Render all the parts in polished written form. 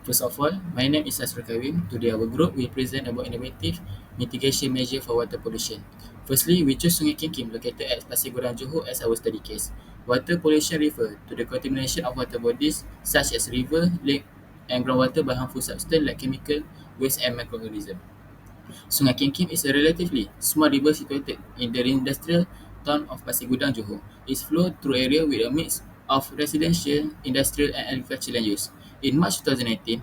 First of all, my name is Asrul Kawim. Today our group will present about innovative mitigation measure for water pollution. Firstly, we choose Sungai Kim located at Pasir Gudang, Johor as our study case. Water pollution refer to the contamination of water bodies such as river, lake and groundwater by harmful substances like chemical, waste and microorganisms. Sungai Kim is a relatively small river situated in the industrial town of Pasir Gudang, Johor. It flows through area with a mix of residential, industrial and agricultural land use. In March 2019,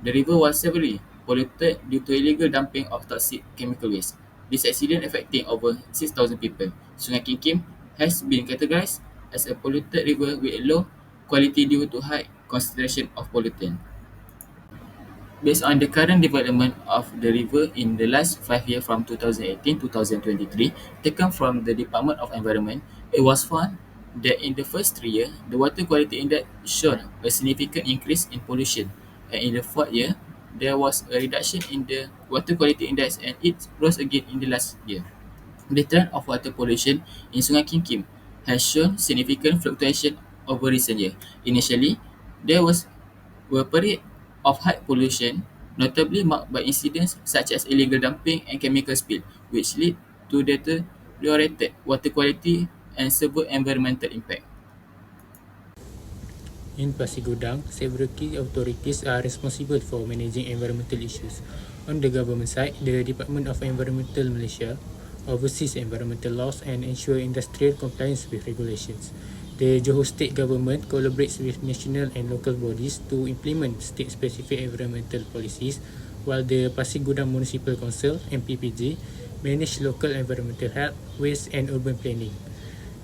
the river was severely polluted due to illegal dumping of toxic chemical waste. This accident affecting over 6,000 people. Sungai Kim has been categorized as a polluted river with a low quality due to high concentration of pollutant. Based on the current development of the river in the last 5 years from 2018 to 2023, taken from the Department of Environment, it was found that in the first 3 years, the water quality index showed a significant increase in pollution. And in the fourth year, there was a reduction in the water quality index and it rose again in the last year. The trend of water pollution in Sungai Kim has shown significant fluctuation over recent years. Initially, there was were period of high pollution, notably marked by incidents such as illegal dumping and chemical spill, which lead to deteriorated water quality and severe environmental impact. In Pasir Gudang, several key authorities are responsible for managing environmental issues. On the government side, the Department of Environmental Malaysia oversees environmental laws and ensure industrial compliance with regulations. The Johor State Government collaborates with national and local bodies to implement state-specific environmental policies, while the Pasir Gudang Municipal Council (MPPG) manage local environmental health, waste and urban planning.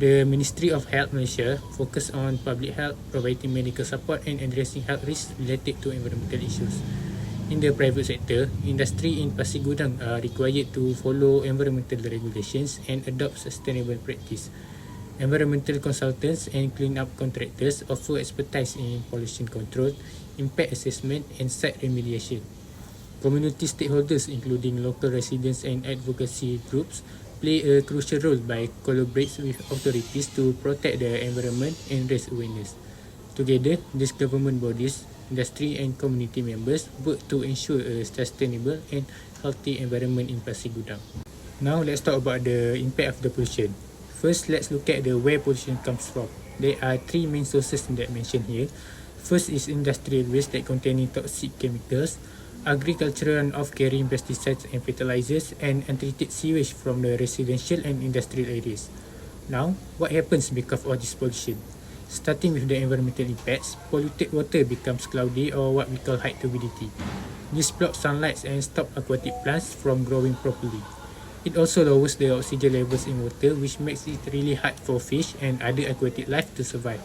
The Ministry of Health Malaysia focus on public health, providing medical support and addressing health risks related to environmental issues. In the private sector, industry in Pasir Gudang are required to follow environmental regulations and adopt sustainable practice. Environmental consultants and clean-up contractors also expertise in pollution control, impact assessment and site remediation. Community stakeholders, including local residents and advocacy groups, play a crucial role by collaborating with authorities to protect the environment and raise awareness. Together, these government bodies, industry and community members work to ensure a sustainable and healthy environment in Pasir Gudang. Now let's talk about the impact of the pollution. First, let's look at the where pollution comes from. There are three main sources that mentioned here. First is industrial waste that containing toxic chemicals, agricultural runoff carrying pesticides and fertilizers, and untreated sewage from the residential and industrial areas. Now, what happens because of this pollution? Starting with the environmental impacts, polluted water becomes cloudy or what we call high turbidity. This blocks sunlight and stops aquatic plants from growing properly. It also lowers the oxygen levels in water, which makes it really hard for fish and other aquatic life to survive.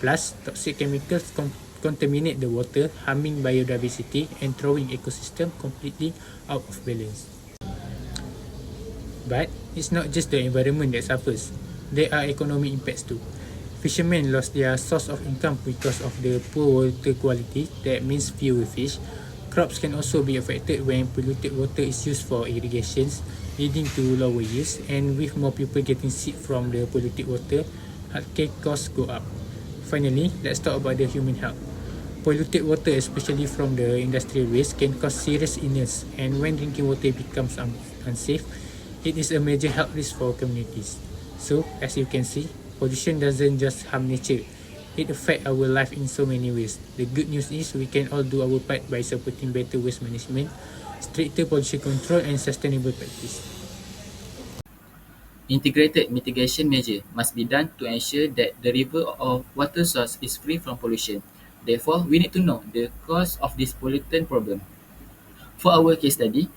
Plus, toxic chemicals contaminate the water, harming biodiversity and throwing ecosystem completely out of balance. But it's not just the environment that suffers. There are economic impacts too. Fishermen lost their source of income because of the poor water quality, that means fewer fish. Crops can also be affected when polluted water is used for irrigations, leading to lower yields, and with more people getting sick from the polluted water, healthcare costs go up. Finally, let's talk about the human health. Polluted water, especially from the industrial waste, can cause serious illness, and when drinking water becomes unsafe, it is a major health risk for communities. So, as you can see, pollution doesn't just harm nature, it affects our life in so many ways. The good news is we can all do our part by supporting better waste management, stricter pollution control and sustainable practice. Integrated mitigation measure must be done to ensure that the river or water source is free from pollution. Therefore, we need to know the cause of this pollutant problem. For our case study,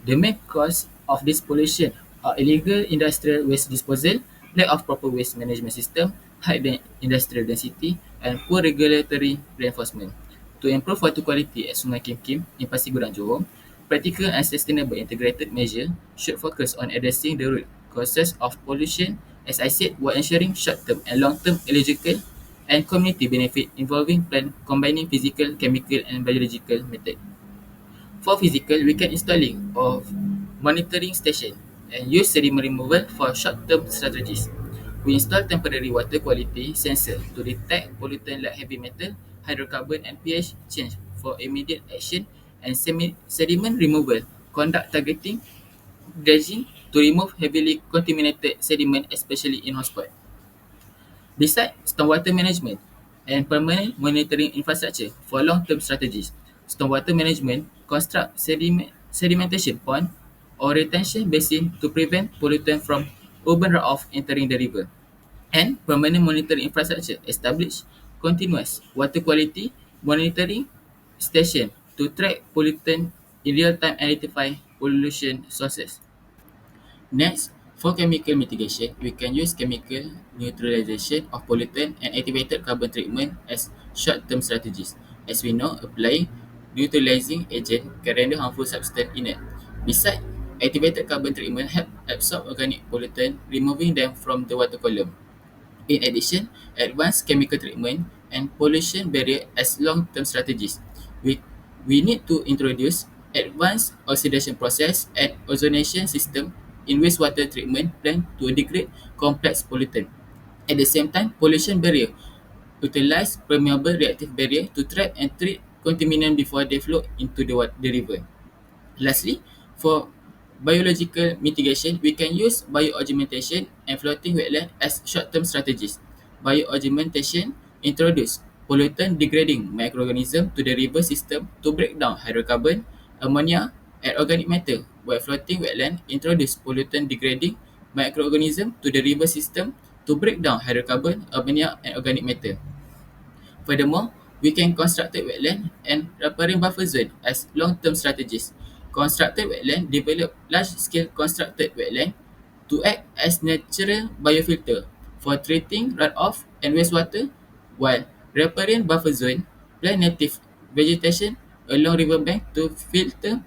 the main cause of this pollution are illegal industrial waste disposal, lack of proper waste management system, high industrial density, and poor regulatory reinforcement. To improve water quality at Sungai Kim in Pasir Gudang, Johor, practical and sustainable integrated measure should focus on addressing the root causes of pollution, as I said, while ensuring short-term and long-term ecological and community benefit involving combining physical, chemical, and biological methods. For physical, we can installing of monitoring station and use sediment removal for short-term strategies. We install temporary water quality sensor to detect pollutant like heavy metal, hydrocarbon and pH change for immediate action, and sediment removal, conduct targeting dredging to remove heavily contaminated sediment, especially in hotspot. Besides stormwater management and permanent monitoring infrastructure for long-term strategies, stormwater management construct sedimentation pond or retention basin to prevent pollutant from urban runoff entering the river. And permanent monitoring infrastructure establish continuous water quality monitoring station to track pollutant in real time, identify pollution sources. Next, for chemical mitigation, we can use chemical neutralization of pollutant and activated carbon treatment as short-term strategies. As we know, applying neutralizing agent can render harmful substance inert. Besides, activated carbon treatment help absorb organic pollutant, removing them from the water column. In addition, advanced chemical treatment and pollution barrier as long-term strategies. We, we need to introduce advanced oxidation process and ozonation system in wastewater treatment plant to degrade complex pollutant. At the same time, pollution barrier utilize permeable reactive barrier to trap and treat contaminant before they flow into the river. Lastly, for biological mitigation, we can use bioaugmentation and floating wetland as short-term strategies. Bioaugmentation introduce pollutant degrading microorganism to the river system to break down hydrocarbon, ammonia, and organic matter, while floating wetland introduce pollutant degrading microorganism to the river system to break down hydrocarbon, ammonia, and organic matter. Furthermore, we can constructed wetland and riparian buffer zone as long-term strategies. Constructed wetland develop large-scale constructed wetland to act as natural biofilter for treating runoff and wastewater, while riparian buffer zone plant native vegetation along riverbank to filter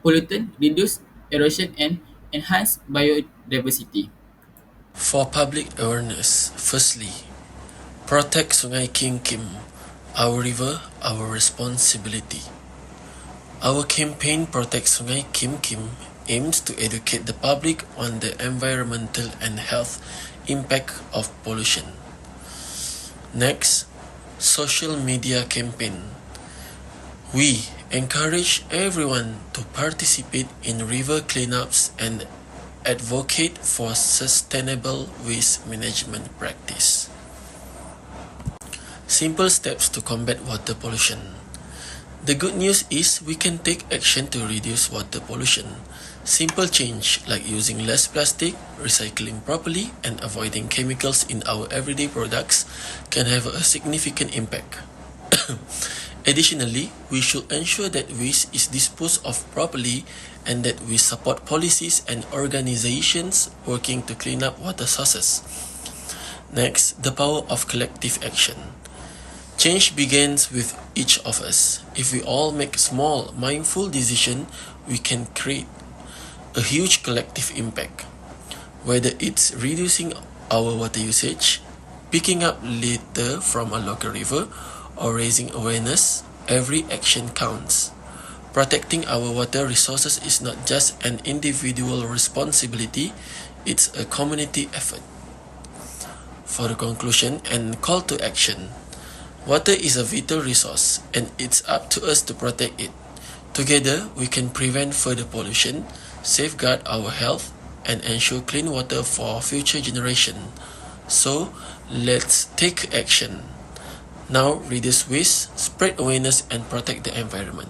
pollutant, reduce erosion, and enhance biodiversity. For public awareness, firstly, protect Sungai King Kim, our river, our responsibility. Our campaign Protect Sungai Kim Kim aims to educate the public on the environmental and health impact of pollution. Next, social media campaign. We encourage everyone to participate in river cleanups and advocate for sustainable waste management practice. Simple steps to combat water pollution. The good news is we can take action to reduce water pollution. Simple change like using less plastic, recycling properly, and avoiding chemicals in our everyday products can have a significant impact. Additionally, we should ensure that waste is disposed of properly and that we support policies and organizations working to clean up water sources. Next, the power of collective action. Change begins with each of us. If we all make small, mindful decisions, we can create a huge collective impact. Whether it's reducing our water usage, picking up litter from a local river, or raising awareness, every action counts. Protecting our water resources is not just an individual responsibility, it's a community effort. For the conclusion and call to action, water is a vital resource and it's up to us to protect it. Together, we can prevent further pollution, safeguard our health, and ensure clean water for future generations. So, let's take action. Now, reduce waste, spread awareness, and protect the environment.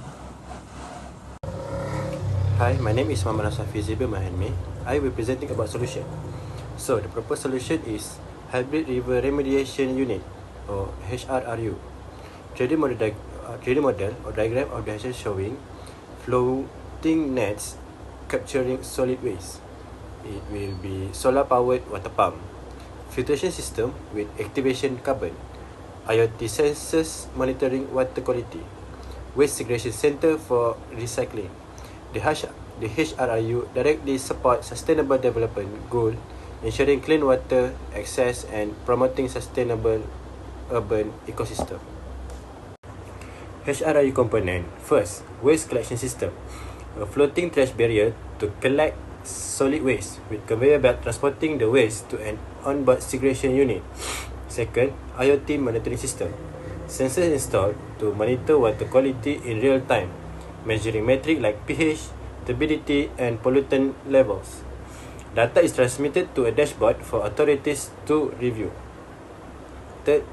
Hi, my name is Muhammad Asafi Zibir Mahanme. I will be presenting about solution. So, the proposed solution is Hybrid River Remediation Unit, or HRRU. 3D model or diagram of the HRRU showing floating nets capturing solid waste. It will be solar powered water pump, filtration system with activation carbon, IoT sensors monitoring water quality, waste segregation center for recycling. The HRRU directly supports sustainable development goal, ensuring clean water access and promoting sustainable urban ecosystem. HRRU component. First, waste collection system. A floating trash barrier to collect solid waste with conveyor belt transporting the waste to an onboard segregation unit. Second, IoT monitoring system. Sensors installed to monitor water quality in real time, measuring metrics like pH, turbidity, and pollutant levels. Data is transmitted to a dashboard for authorities to review. Third,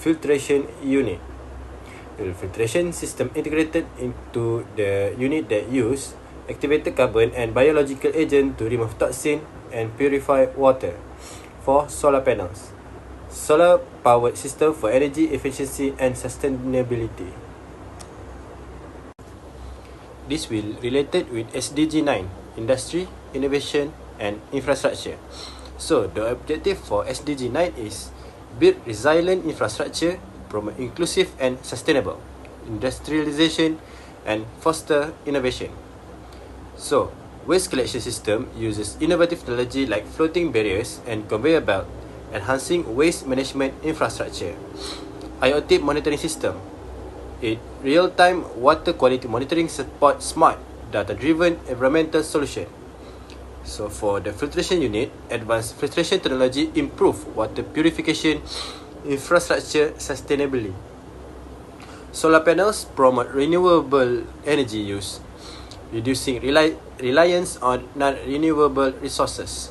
filtration unit. The filtration system integrated into the unit that use activated carbon and biological agent to remove toxin and purify water. For solar panels. Solar powered system for energy efficiency and sustainability. This will related with SDG 9, industry, innovation and infrastructure. So the objective for SDG 9 is build resilient infrastructure, promote inclusive and sustainable industrialization and foster innovation. So, waste collection system uses innovative technology like floating barriers and conveyor belt, enhancing waste management infrastructure. IoT monitoring system. It real-time water quality monitoring support smart, data-driven environmental solution. So for the filtration unit, advanced filtration technology improve water purification infrastructure sustainably. Solar panels promote renewable energy use, reducing reliance on non-renewable resources.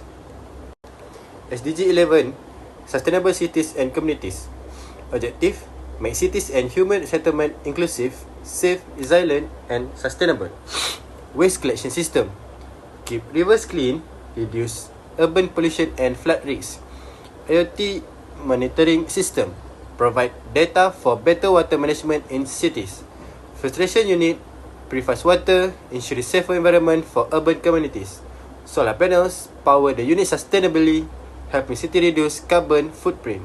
SDG 11, Sustainable Cities and Communities. Objective, make cities and human settlement inclusive, safe, resilient and sustainable. Waste collection system. Keep rivers clean, reduce urban pollution and flood risks. IoT monitoring system. Provide data for better water management in cities. Filtration unit purifies water, ensuring safer environment for urban communities. Solar panels power the unit sustainably, helping city reduce carbon footprint.